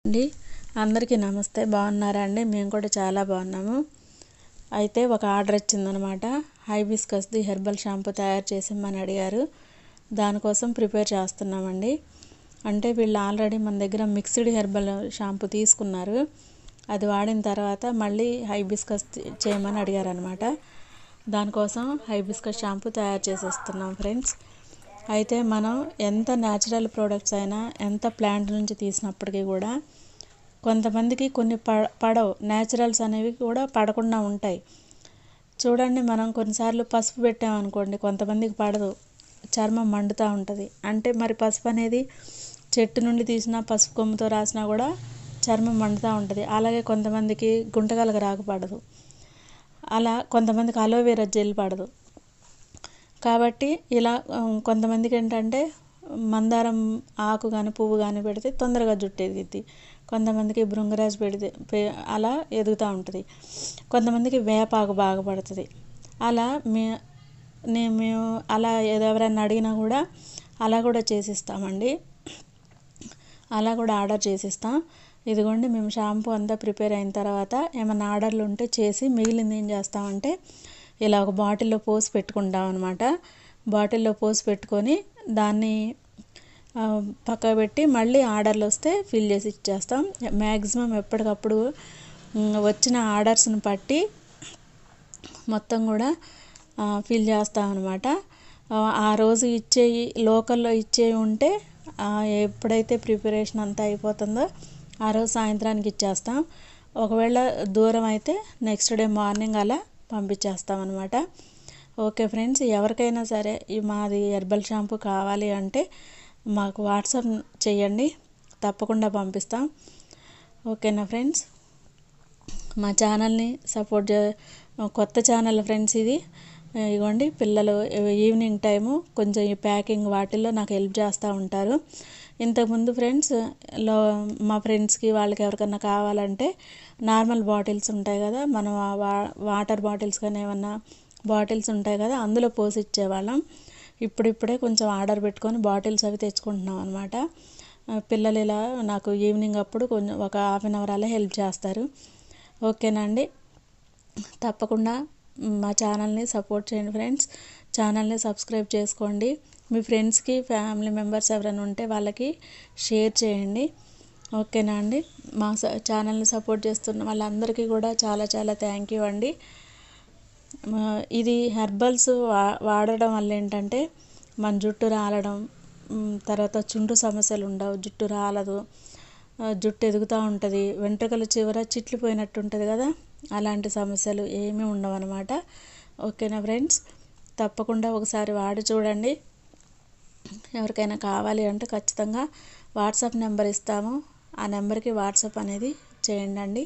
అండి అందరికీ నమస్తే. బాగున్నారా అండి? మేము కూడా చాలా బాగున్నాము. అయితే ఒక ఆర్డర్ వచ్చిందనమాట. హైబిస్కస్ది హెర్బల్ షాంపూ తయారు చేసిమ్మని అడిగారు. దానికోసం ప్రిపేర్ చేస్తున్నామండి. అంటే వీళ్ళు ఆల్రెడీ మన దగ్గర మిక్స్డ్ హెర్బల్ షాంపూ తీసుకున్నారు. అది వాడిన తర్వాత మళ్ళీ హైబిస్కస్ చేయమని అడిగారు అనమాట. దానికోసం హైబిస్కస్ షాంపూ తయారు చేసేస్తున్నాం ఫ్రెండ్స్. అయితే మనం ఎంత న్యాచురల్ ప్రోడక్ట్స్ అయినా, ఎంత ప్లాంట్ నుంచి తీసినప్పటికీ కూడా కొంతమందికి కొన్ని పడవు. న్యాచురల్స్ అనేవి కూడా పడకుండా ఉంటాయి. చూడండి, మనం కొన్నిసార్లు పసుపు పెట్టామనుకోండి, కొంతమందికి పడదు, చర్మం మండుతూ ఉంటుంది. అంటే మరి పసుపు అనేది చెట్టు నుండి తీసిన పసుపు కొమ్ముతో రాసినా కూడా చర్మం మండుతూ ఉంటుంది. అలాగే కొంతమందికి గుంటగలగ రాకు పడదు. అలా కొంతమందికి అలోవెరా జెల్ పడదు. కాబట్టి ఇలా కొంతమందికి ఏంటంటే మందారం ఆకు కానీ పువ్వు కానీ పెడితే తొందరగా జుట్టు ఎదిగిద్ది. కొంతమందికి భృంగరాజు పెడితే అలా ఎదుగుతూ ఉంటుంది. కొంతమందికి వేపాకు బాగా పడుతుంది. అలా మేము అలా ఎవరైనా అడిగినా కూడా అలా కూడా చేసిస్తామండి. అలా కూడా ఆర్డర్ చేసిస్తాం. ఇదిగోండి, మేము షాంపూ అంతా ప్రిపేర్ అయిన తర్వాత ఏమైనా ఆర్డర్లు ఉంటే చేసి మిగిలింది ఏం చేస్తామంటే ఇలా ఒక బాటిల్లో పోసి పెట్టుకుంటాం అనమాట. బాటిల్లో పోసి పెట్టుకొని దాన్ని పక్కకు పెట్టి మళ్ళీ ఆర్డర్లు వస్తే ఫిల్ చేసి ఇచ్చేస్తాం. మ్యాక్సిమం ఎప్పటికప్పుడు వచ్చిన ఆర్డర్స్ని బట్టి మొత్తం కూడా ఫిల్ చేస్తాం అనమాట. ఆ రోజు ఇచ్చేవి, లోకల్లో ఇచ్చేవి ఉంటే ఎప్పుడైతే ప్రిపరేషన్ అంతా అయిపోతుందో ఆ రోజు సాయంత్రానికి ఇచ్చేస్తాం. ఒకవేళ దూరం అయితే నెక్స్ట్ డే మార్నింగ్ అలా పంపించేస్తాం అనమాట. ఓకే ఫ్రెండ్స్, ఎవరికైనా సరే మాది హెర్బల్ షాంపూ కావాలి అంటే మాకు వాట్సాప్ చేయండి, తప్పకుండా పంపిస్తాం. ఓకేనా ఫ్రెండ్స్? మా ఛానల్ని సపోర్ట్ కొత్త ఛానల్ ఫ్రెండ్స్ ఇది. ఇదిగోండి, పిల్లలు ఈవినింగ్ టైము కొంచెం ఈ ప్యాకింగ్ వాటిల్లో నాకు హెల్ప్ చేస్తూ ఉంటారు. ఇంతకుముందు ఫ్రెండ్స్ మా ఫ్రెండ్స్కి వాళ్ళకి ఎవరికన్నా కావాలంటే నార్మల్ బాటిల్స్ ఉంటాయి కదా, మనం వాటర్ బాటిల్స్ కానీ ఏమన్నా బాటిల్స్ ఉంటాయి కదా, అందులో పోసి ఇచ్చేవాళ్ళం. ఇప్పుడిప్పుడే కొంచెం ఆర్డర్ పెట్టుకొని బాటిల్స్ అవి తెచ్చుకుంటున్నాం అనమాట. పిల్లలు ఇలా నాకు ఈవినింగ్ అప్పుడు కొంచెం ఒక హాఫ్ అన్ అవర్ అలా హెల్ప్ చేస్తారు. ఓకేనా అండి? తప్పకుండా మా ఛానల్ని సపోర్ట్ చేయండి ఫ్రెండ్స్. ఛానల్ని సబ్స్క్రైబ్ చేసుకోండి. మీ ఫ్రెండ్స్కి, ఫ్యామిలీ మెంబర్స్ ఎవరైనా ఉంటే వాళ్ళకి షేర్ చేయండి. ఓకేనా అండి? మా ఛానల్ని సపోర్ట్ చేస్తున్న వాళ్ళందరికీ కూడా చాలా చాలా థ్యాంక్ యూ అండి. ఇది హెర్బల్స్ వాడడం వల్ల ఏంటంటే మన జుట్టు రాలడం, తర్వాత చుండ్రు సమస్యలు ఉండవు, జుట్టు రాలదు, జుట్టు ఎదుగుతూ ఉంటుంది, వెంట్రుకల చివర చిట్లిపోయినట్టు ఉంటుంది కదా, అలాంటి సమస్యలు ఏమీ ఉండవు అన్నమాట. ఓకేనా ఫ్రెండ్స్? తప్పకుండా ఒకసారి వాడి చూడండి. ఎవరికైనా కావాలి అంటే ఖచ్చితంగా వాట్సాప్ నెంబర్ ఇస్తాము. ఆ నెంబర్కి వాట్సాప్ అనేది చేయండి.